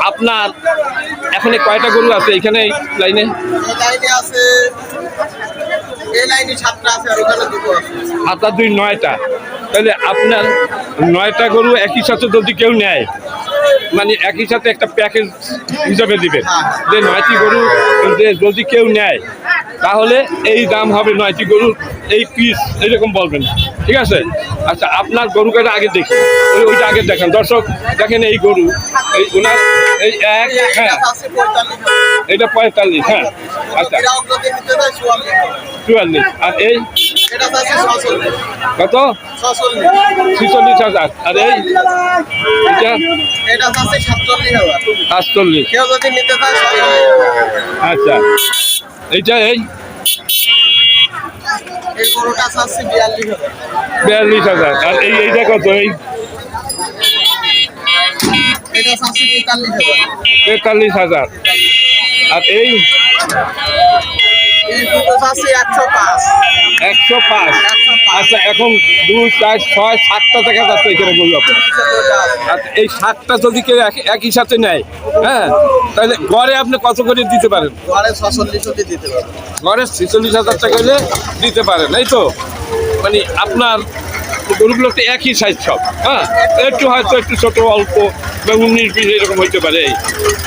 আপনার এখানে কয়টা গরু আছে এখানে লাইনে? আছে এই লাইনে 7টা আছে আর ওখানে 2টো আছে। 7 আর 2 9টা। তাহলে আপনার 9টা গরু একই সাথে যদি কেউ নেয়, মানে একই সাথে একটা প্যাকেজ হিসাবে দিবেন যে 9টি গরু যদি কেউ নেয় তাহলে এই দাম হবে 9টি গরুর এই পিস, এরকম বলবেন, ঠিক আছে? আচ্ছা, আপনার গরু কয়টা আগে দেখি, ওইটা আগে দেখেন। দর্শক দেখেন এই গরু, এই ওনার এই এক, হ্যাঁ এটা 45, হ্যাঁ আচ্ছা 44। আর এই কত? 46,000। আর এই এটা 47। কেউ যদি নিতে চায় আচ্ছা, এইটা এই গরুটা আছে 42,000। আর এইটা কত? এটা আছে 43,000। আর এই দুটো আছে 105। 105। আচ্ছা, এখন 2, 4, 6, 7টা টাকা যাচ্ছে এখানে বলবো আপনার। আচ্ছা, এই 7টা যদি কেউ একই সাথে নেয়, হ্যাঁ, তাহলে গড়ে আপনি কত করে দিতে পারেন? গড়ে 46 দিতে পারেন। গড়ে 46,000 টাকা হলে দিতে পারেন, এই তো? মানে আপনার গরুগুলো তো একই সাইজ সব, হ্যাঁ, একটু হয়তো একটু ছোটো অল্প বা 19-20 এরকম হইতে পারে, এই,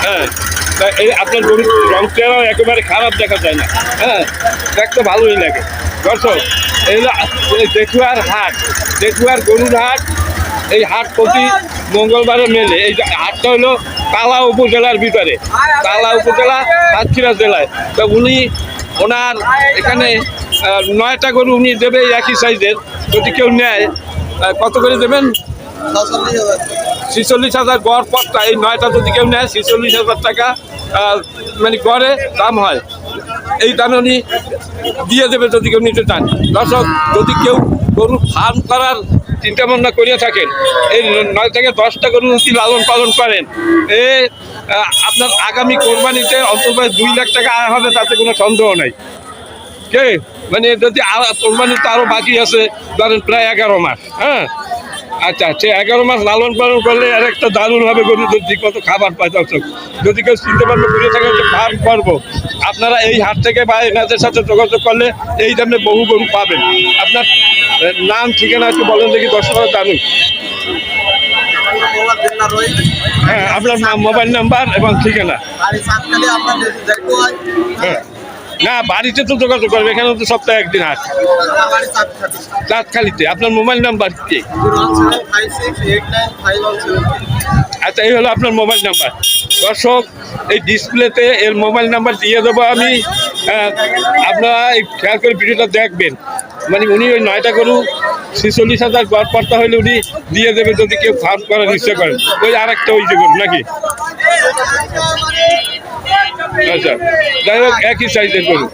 হ্যাঁ। এই আপনার গরুর রংটাও একেবারে খারাপ দেখা যায় না, হ্যাঁ, দেখতে ভালোই লাগে। দর্শক, এগুলো দেখুয়ার হাট, দেখুয়ার গরুর হাট। এই হাট প্রতি মঙ্গলবারে মেলে। এই হাটটা হলো তালা উপজেলার ভিতরে, তালা উপজেলা সাতক্ষীরা জেলায়। তো ওনার এখানে 9টা গরু উনি দেবে একই সাইজের, যদি কেউ নেয় কত করে দেবেন? 46,000 গড় পট্টা। এই 9টা যদি কেউ নেয় 46,000 টাকা মানে গড়ে দাম হয়। এই দামে উনি দিয়ে দেবে যদি কেউ নিতে চান। দর্শক, যদি কেউ গরু ফার্ম করার চিন্তা ভাবনা করিয়া থাকেন, এই 9 থেকে 10টা গরু যদি লালন পালন করেন, আপনার আগামী কোরবানিতে অন্তত 2 লাখ টাকা আয় হবে, তাতে কোনো সন্দেহ নাই। কে মানে যদি কোরবানি তো আরও বাকি আছে, ধরেন প্রায় 11 মাস, হ্যাঁ। আচ্ছা, সে 11 মাস লালন পালন করলে আর একটা দারুণ হবে গরু, যদি কত খাবার পায়। দর্শক, যদি কেউ চিন্তা ভাবনা করে থাকে যে ফার্ম করবো, আপনারা এই হাট থেকে বা এনাদের সাথে যোগাযোগ করলে এই দামে বহু গরু পাবেন। আপনার নাম ঠিকানা একটু বলেন দেখি, দর্শকরা জানুন। হ্যাঁ, আপনার নাম, মোবাইল নাম্বার এবং ঠিকানা। হ্যাঁ, না, বাড়িতে তো যোগাযোগ করবে, এখানে তো সপ্তাহে একদিন হাট। চাঁদখালিতে। আপনার মোবাইল নাম্বার কি? আচ্ছা, এই হলো আপনার মোবাইল নাম্বার। দর্শক, এই ডিসপ্লেতে এর মোবাইল নাম্বার দিয়ে দেবো আমি। আপনারা খেয়াল করে ভিডিওটা দেখবেন। মানে উনি ওই 9টা গরু 46,000 গড় পড়তা হলে উনি দিয়ে দেবে যদি কেউ ফার্ম করার ইচ্ছা করেন। ওই আর একটা ওই যে গরু নাকি? আচ্ছা, যাই হোক, একই সাইজের গরু।